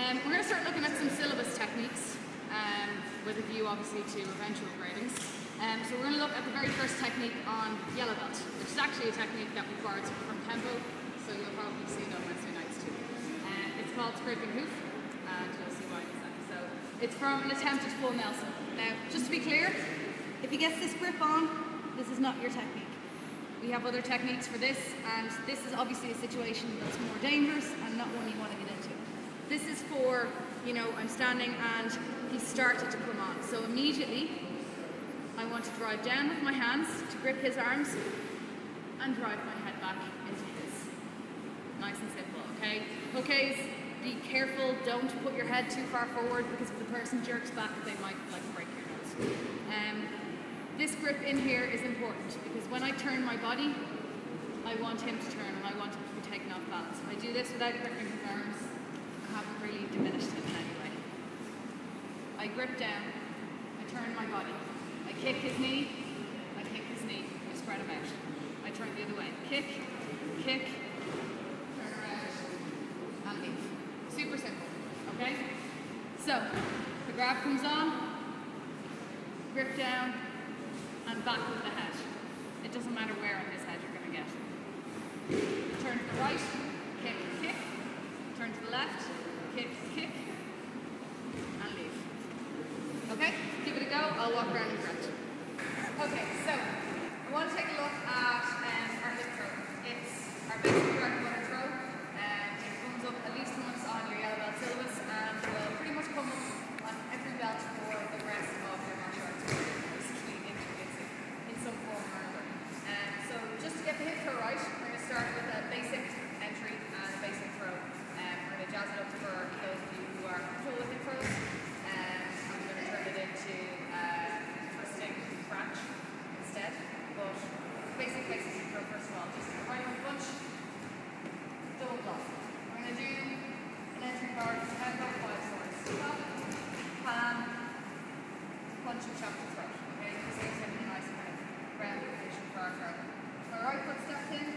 We're going to start looking at some syllabus techniques with a view obviously to eventual gradings. So we're going to look at the very first technique on yellow belt, which is actually a technique that requires from tempo, so you'll probably see it on Wednesday nights too. It's called scraping hoof, and you'll see why in a second. So it's from an attempt at full Nelson. Now, just to be clear, if he gets this grip on, this is not your technique. We have other techniques for this, and this is obviously a situation that's more dangerous and not one you want to get into. This is for, you know, I'm standing and he started to come on. So immediately, I want to drive down with my hands to grip his arms and drive my head back into his. Nice and simple, okay? Okay, be careful, don't put your head too far forward because if the person jerks back, they might break your nose. This grip in here is important because when I turn my body, I want him to turn and I want him to be taken off balance. If I do this without gripping his arms, I haven't really diminished him in any way. I grip down, I turn my body. I kick his knee, I spread him out. I turn the other way. Kick, turn around, and leave. Super simple, okay? So, the grab comes on, grip down, and back with the head. It doesn't matter where on his head you're going to get. Turn to the right, kick, turn to the left, kick, and leave. Okay, give it a go, I'll walk around and correct. Okay, so I want to take a look at our hip throw. It's our basic direct motor throw, and it comes up at least once on your yellow belt syllabus, and will pretty much come up on every belt for the rest of your martial arts career, basically in Jiu Jitsu, in some form or another. So just to get the hip throw right, we're going to start with a basic entry and a basic throw. We're going to jazz it up for those of you who are comfortable with hip throws. I'm going to turn it into twisting branch instead. But basic hip throw first of all, just right on the punch, double block. We're going to do an entry card, tempo, 5 swords. Stop, palm, punch and chop to throat. Okay, this is something nice and kind of round position for our throw. My right foot steps in,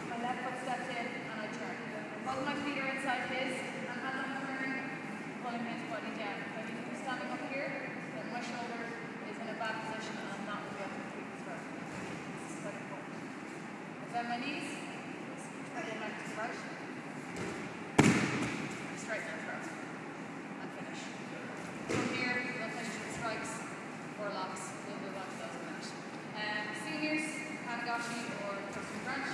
my left foot steps in, and I turn. Both my feet are inside his, and as I'm turning, pulling his body down. If I need to be standing up here, then my shoulder is in a bad position and I'm not going to be able to keep his breath. This is quite important. I bend my knees, I go back to the right, straighten and throw, and finish. From here, we'll finish with strikes or locks. We'll move on to those in a minute. Seniors, Hanagashi or twisting branch.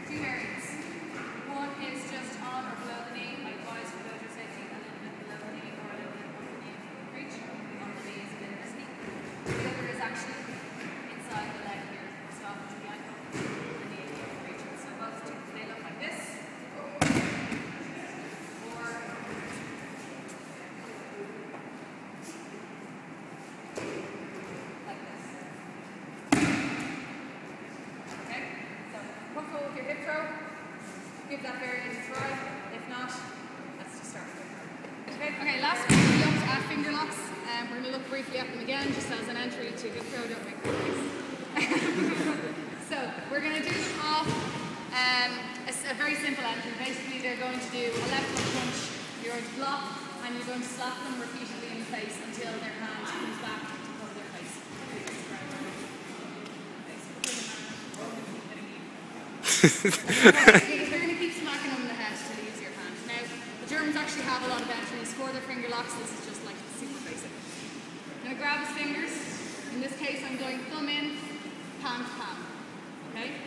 Two variants. One is just on or below the knee. I advise for those who are safety a little bit below the knee or a little bit above the knee if you can reach. On the knee is a bit risky. The other is actually inside the leg here, so off to the ankle. The knee if you can reach it. So both do. They look like this. Or like this. Okay? So comfortable with your hip throw? Give that variant a try. If not, let's just start with it. Okay, last week we looked at finger locks. We're going to look briefly at them again, just as an entry to hip throw. Don't make that face. So we're going to do them off a very simple entry. Basically, they're going to do a left hook punch. You're going to block, and you're going to slap them repeatedly in the face until their hand comes back to cover their face. They're going to keep smacking them in the head till you use your hand. Now, the Germans actually have a lot of entries for their finger locks. This is just like super basic. I'm going to grab his fingers. In this case, I'm going thumb in, palm to palm. Okay?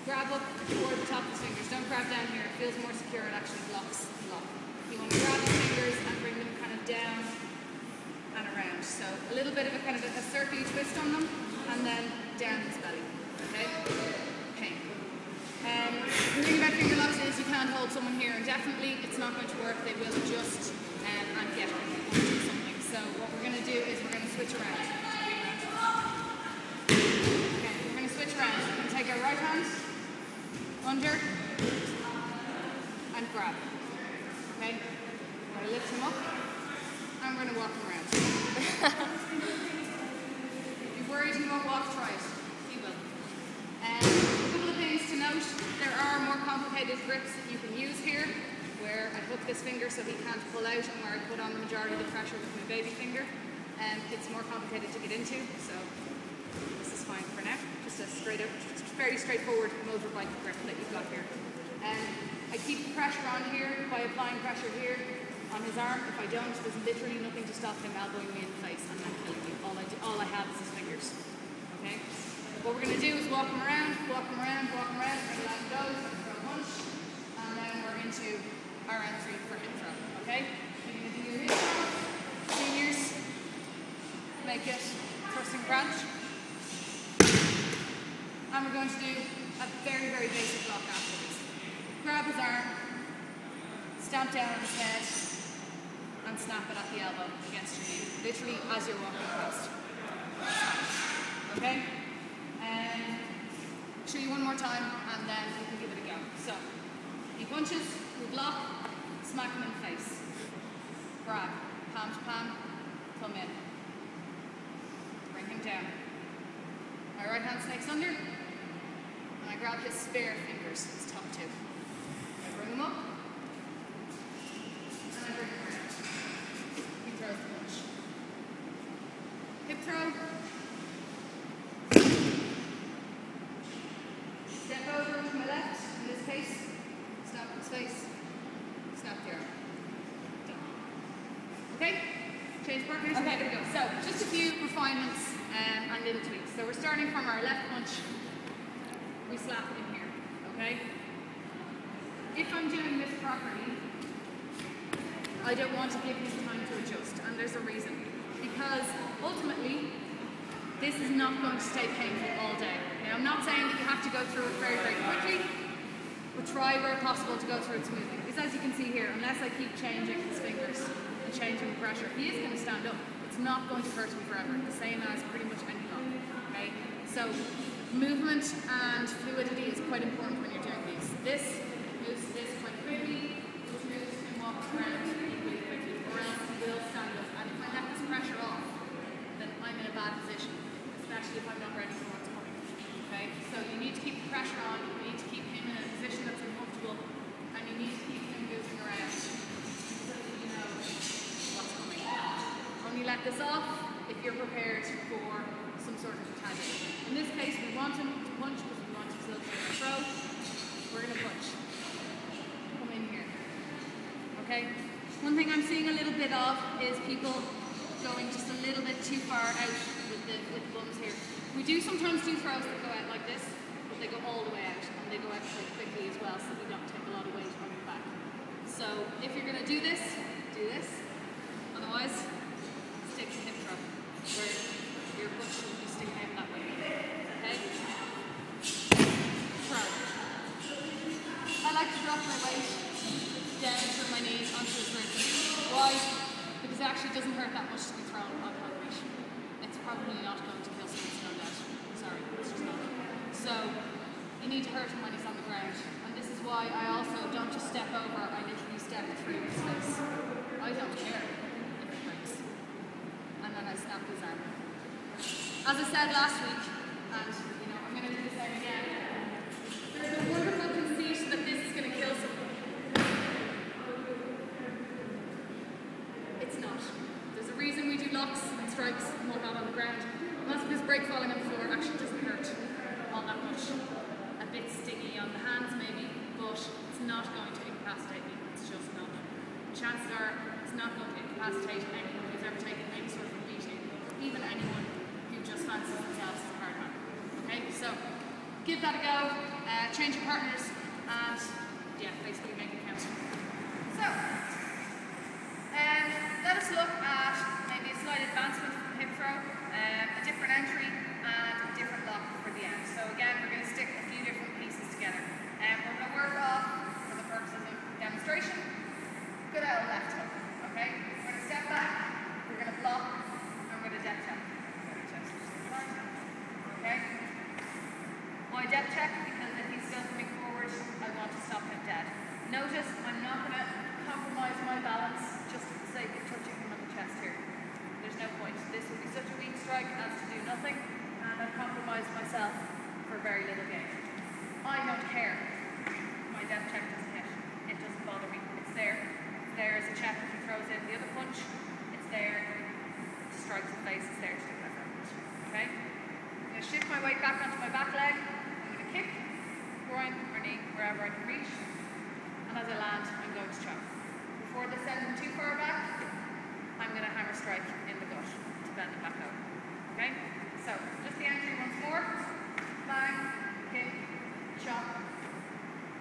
Grab up toward the top of his fingers. Don't grab down here. It feels more secure. It actually blocks the lock. You want to grab his fingers and bring them kind of down and around. So a little bit of a kind of a circular twist on them, and then down his belly. Okay? Okay. The thing about finger locks is you can't hold someone here indefinitely. It's not going to work. They will adjust and get when you want to do something. So what we're going to do is we're going to switch around. Okay, we're going to switch around. We're going to take our right hand under and grab. Okay? We're going to lift him up and we're going to walk him around. If you're worried he won't walk, try it. He will. A couple of things to note, there are more grips that you can use here, where I hook this finger so he can't pull out, and where I put on the majority of the pressure with my baby finger. It's more complicated to get into, so this is fine for now. Just a very straightforward motorbike grip that you've got here. I keep the pressure on here by applying pressure here on his arm. If I don't, there's literally nothing to stop him elbowing me in the face and then killing me. All I have is his fingers. Okay? What we're going to do is walk him around, bring him out and goes, throw a punch, and then we're into our entry for hip throw. Okay? You're going to do your hip throw. Seniors, make it thrusting crunch. And we're going to do a very, very basic block afterwards. Grab his arm, stamp down on his head, and snap it at the elbow against your knee, literally as you're walking across. Okay? And show you one more time, and then we can give it a go. So, he punches, we block, smack him in the face. Grab, palm to palm, come in. Bring him down. My right hand snakes under, and I grab his spare fingers, his top two. I bring them up, and I bring them around. He throws the punch. Hip throw. Step over to my left, in this case. Snap his face. Snap the arm. Done. Okay? Change partners. Okay, there we go. So, just a few refinements and little tweaks. So we're starting from our left punch. We slap it in here. Okay? If I'm doing this properly, I don't want to give him time to adjust, and there's a reason. Because ultimately, this is not going to stay painful all day. Now, I'm not saying that you have to go through it very, very quickly, but try where possible to go through it smoothly. Because as you can see here, unless I keep changing his fingers and changing the pressure, he is going to stand up. It's not going to hurt him forever, the same as pretty much any lock. Okay? So, movement and fluidity is quite important when you're doing these. This moves this quite quickly, this moves him walk around equally quickly, or else he will stand up. And if I let this pressure off, then I'm in a bad position, especially if I'm not ready for what's coming. Okay? So you need to keep the pressure on, you need to keep him in a position that's uncomfortable, and you need to keep him moving around so that you know what's coming. Only let this off if you're prepared for some sort of retaliation. In this case, we want him to punch because we want him to look like a throw. We're going to punch. Come in here. Okay? One thing I'm seeing a little bit of is people going just a little bit too far out with the bums here. We do sometimes do throws that go out like this, but they go all the way out, and they go out quite quickly as well, so we don't take a lot of weight on your back. So if you're going to do this, do this. Otherwise, stick to hip throw, where your butt should be sticking out that way. Okay? Throw. I like to drop my weight down through my knees onto his ribs. Why? Because it actually doesn't hurt that much to be thrown on weight. It's probably not going to kill someone's no doubt. Sorry, it's just not. So, you need to hurt him when he's on the ground. And this is why I also don't just step over, I literally step through his face. I don't care if it breaks. And then I snap his arm. As I said last week, and I'm going to do the same again, there's a wonderful conceit that this is going to kill someone. It's not. There's a reason we do locks and strikes and whatnot on the ground. Most of this break falling on the floor actually doesn't hurt all that much. A bit stingy on the hands maybe, but it's not going to incapacitate me. It's just not. Chances are it's not going to incapacitate anyone who's ever taken any sort of a beating, even anyone who just fancies themselves as a hard man. Okay, so give that a go, change your partners, and yeah, basically make it count. So, let us look at maybe a slight advancement from hip throw, a different entry, and a different lock for the end. So again, we're going to stick a few different pieces together. We're going to work off, for the purposes of demonstration, good old left hook. Okay, we're going to step back, we're going to block, and we're going to depth check. Okay? Why depth check? Because if he's still coming forward, I want to stop him dead. Notice I'm not going to compromise my balance just for the sake of touching him on the chest here. There's no point. This would be such a weak strike as to do nothing, and I've compromised myself for very little gain. I don't care. My my depth check doesn't hit. It doesn't bother me. It's there. It's there as a check if he throws in the other punch. It's there to strike the face. It's there to do that punch. Okay? I'm going to shift my weight back onto my back leg. I'm going to kick, groin or knee, wherever I can reach. And as I land, I'm going to choke. Before this sends him too far back, I'm going to hammer strike in the gut to bend him back over. Okay? So, just the entry once more. Bang, kick, chop,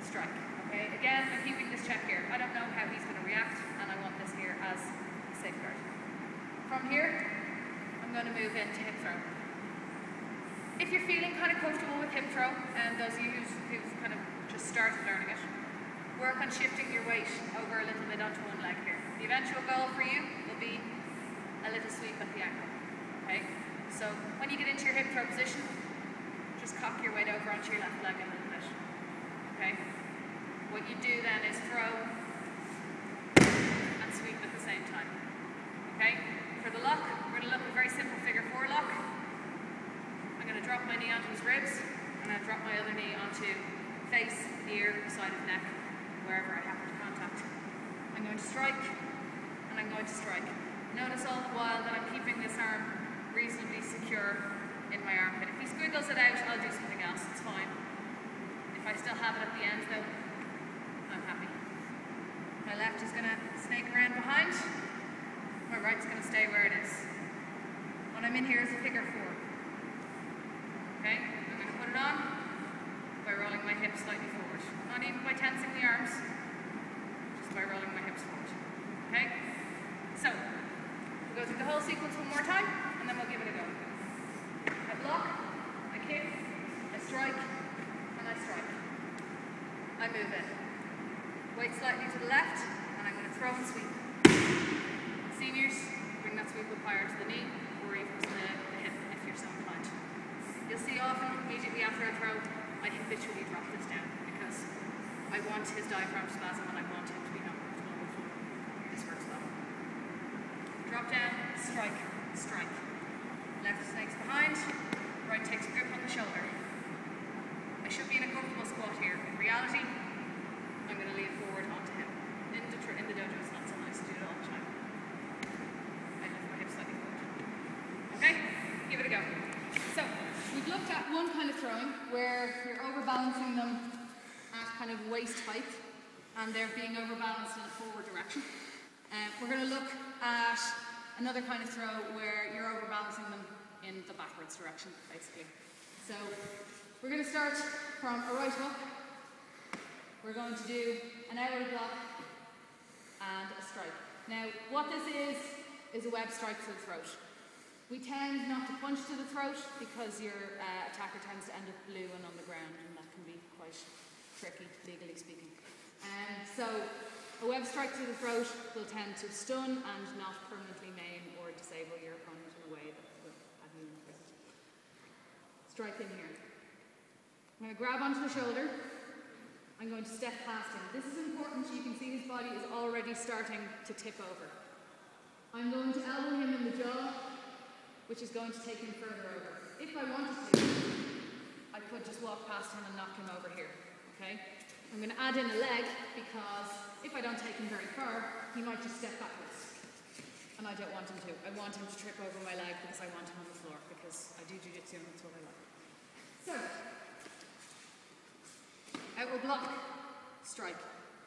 strike. Okay? Again, I'm keeping this check here. I don't know how he's going to react, and I want this here as a safeguard. From here, I'm going to move into hip throw. If you're feeling kind of comfortable with hip throw, and those of you who've kind of just started learning it, work on shifting your weight over a little bit onto one leg here. The eventual goal for you will be a little sweep at the ankle. Okay? So when you get into your hip throw position, just cock your weight over onto your left leg a little bit. Okay? What you do then is throw and sweep at the same time. Okay? For the lock, we're going to look at a very simple figure 4 lock. I'm going to drop my knee onto his ribs, and then drop my other knee onto face, ear, side of neck, wherever I happen to contact. I'm going to strike, and I'm going to strike. Notice all the while that I'm keeping this arm reasonably secure in my armpit. If he squiggles it out, I'll do something else, it's fine. If I still have it at the end though, I'm happy. My left is going to snake around behind. My right's going to stay where it is. What I'm in here is a figure 4. Okay, I'm going to put it on by rolling my hips slightly forward. Not even by tensing the arms, just by rolling my hips forward. Okay? So, we'll go through the whole sequence one more time, and then we'll give it a go. I block, I kick, I strike, and I strike. I move in. Weight slightly to the left, and I'm going to throw and sweep. Seniors, bring that sweep up higher to the knee, or even to the hip if you're so inclined. You'll see often, immediately after I throw, I habitually drop this down because I want his diaphragm spasm and I want him to be uncomfortable on the floor. This works well. Drop down, strike, strike. Left snakes behind, right takes a grip on the shoulder. I should be in a comfortable squat here. In reality, I'm going to lean forward onto him. In the dojo, it's not so nice to do it all the time. I lift my hips slightly forward. Okay? Give it a go. So, we've looked at one kind of throwing where you're overbalancing them at kind of waist height and they're being overbalanced in a forward direction. We're going to look at another kind of throw where you're overbalancing them in the backwards direction, basically. So, we're going to start from a right hook. We're going to do an outward block and a strike. Now, what this is a web strike to the throat. We tend not to punch to the throat because your attacker tends to end up blue and on the ground, and that can be quite tricky, legally speaking. So a web strike to the throat will tend to stun and not permanently maim or disable your opponent in a way that would have you in prison. Strike in here. I'm going to grab onto the shoulder. I'm going to step past him. This is important. You can see his body is already starting to tip over. I'm going to elbow him in the jaw, which is going to take him further over. If I wanted to, I could just walk past him and knock him over here, okay? I'm going to add in a leg because if I don't take him very far, he might just step backwards. And I don't want him to. I want him to trip over my leg because I want him on the floor because I do Jiu Jitsu and that's what I like. So, outward block, strike.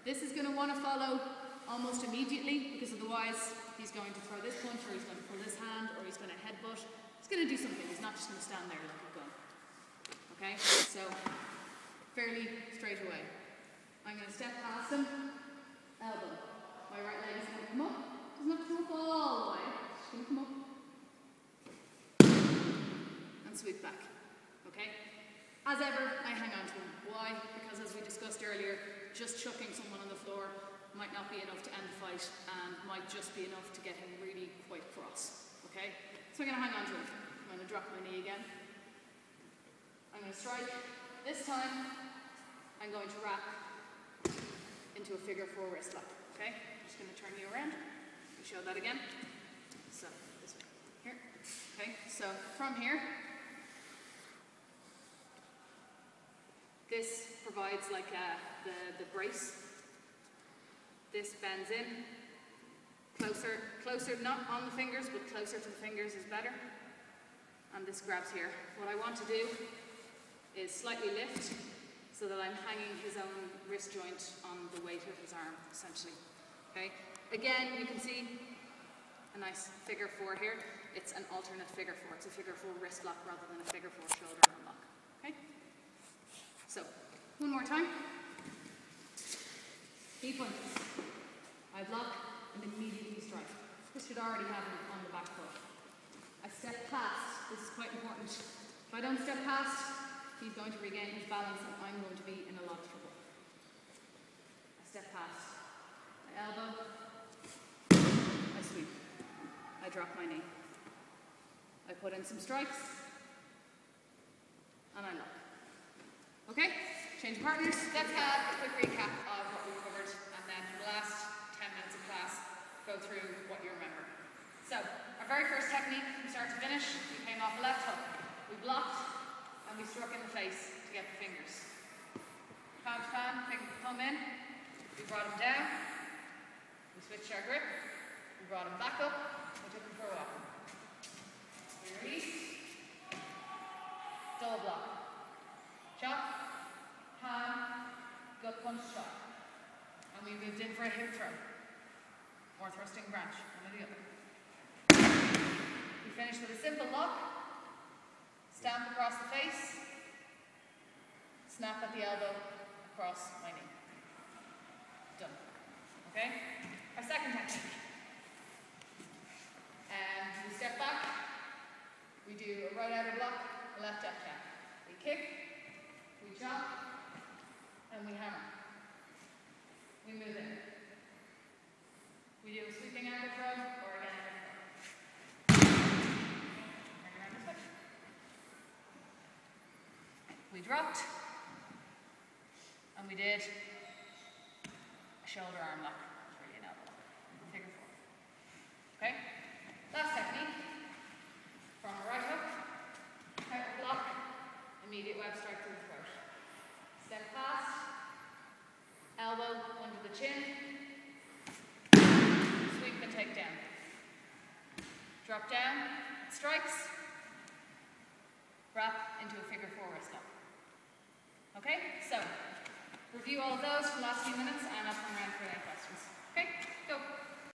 This is going to want to follow almost immediately because otherwise he's going to throw this punch or he's going to pull this hand or he's going to headbutt. He's going to do something. He's not just going to stand there like a gun. Okay? So, fairly straight away. I'm going to step past him, elbow. My right leg is going to come up. It's not come up all the way. It's going to come up. And sweep back. Okay? As ever, I hang on to him. Why? Because as we discussed earlier, just chucking someone on the floor might not be enough to end the fight and might just be enough to get him really quite cross. Okay? So I'm going to hang on to him. I'm going to drop my knee again. I'm going to strike. This time, I'm going to wrap into a figure 4 wrist lock. Okay? I'm just going to turn you around. Let me show that again. So, this way. Here. Okay? So, from here, this provides provides like the brace. This bends in. Closer, not on the fingers, but closer to the fingers is better. And this grabs here. What I want to do is slightly lift so that I'm hanging his own wrist joint on the weight of his arm, essentially. Okay? Again, you can see a nice figure four here. It's an alternate figure four. It's a figure four wrist lock rather than a figure four shoulder arm lock. Okay? So, one more time. Knee punches. I block and immediately strike. This should already have him on the back foot. I step past. This is quite important. If I don't step past, he's going to regain his balance and I'm going to be in a lot of trouble. I step past. I elbow. I sweep. I drop my knee. I put in some strikes. And I lock. Okay? Change partners. Let's have a quick recap of what we covered, and then for the last 10 minutes of class, go through what you remember. So, our very first technique, from start to finish, we came off a left hook. We blocked, and we struck in the face to get the fingers. Palm to palm, thumb in. We brought him down. We switched our grip. We brought him back up. We took him for a walk. We released. Double block. Chop. Palm, gut punch, shot. And we moved in for a hip throw. Or thrusting branch, one or the other. We finished with a simple lock. Stamp across the face. Snap at the elbow across my knee. Done. Okay? Our second technique. We step back. We do a right outer block, a left jab jab. We kick. We chop. And we hammer. We move in. We do a sweeping angle throw or again a throw. Turn around this way. We dropped. And we did a shoulder arm lock. It's really an elbow lock. Figure four. Okay? Last technique. From a right hook. Counter block. Immediate web strike to the throat. Step past, elbow under the chin, sweep and take down. Drop down, strikes, wrap into a figure four wrist lock. Okay, so review all of those for the last few minutes and I'll come around for any questions. Okay, go.